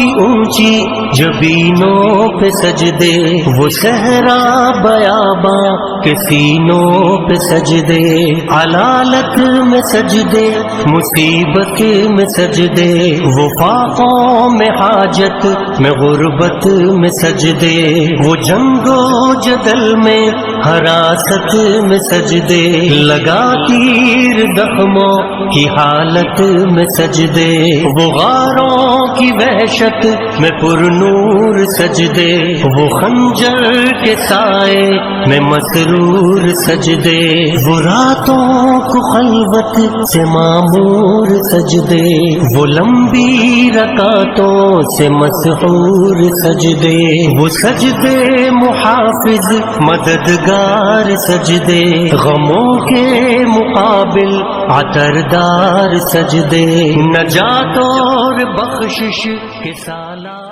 کی اونچی جبینوں پہ سجدے، وہ صحرا بیاباں کے سینوں پہ سجدے، علالت میں سجدے، مصیبت میں سجدے، وہ فاقوں میں حاجت میں غربت میں سجدے، وہ جنگ و جدل میں حراست میں سجدے، لگا تیر زخموں کی حالت میں سجدے، وہ غاروں کی وحشت میں پر نور سجدے، وہ خنجر کے سائے میں مسرور سجدے، وہ راتوں کو خلوت سے معمور سجدے، وہ لمبی رکعتوں سے مسحور سجدے، وہ سجدے محافظ مددگار سجدے، غموں کے مقابل عطردار سجدے، نجات اور بخشش کے سالار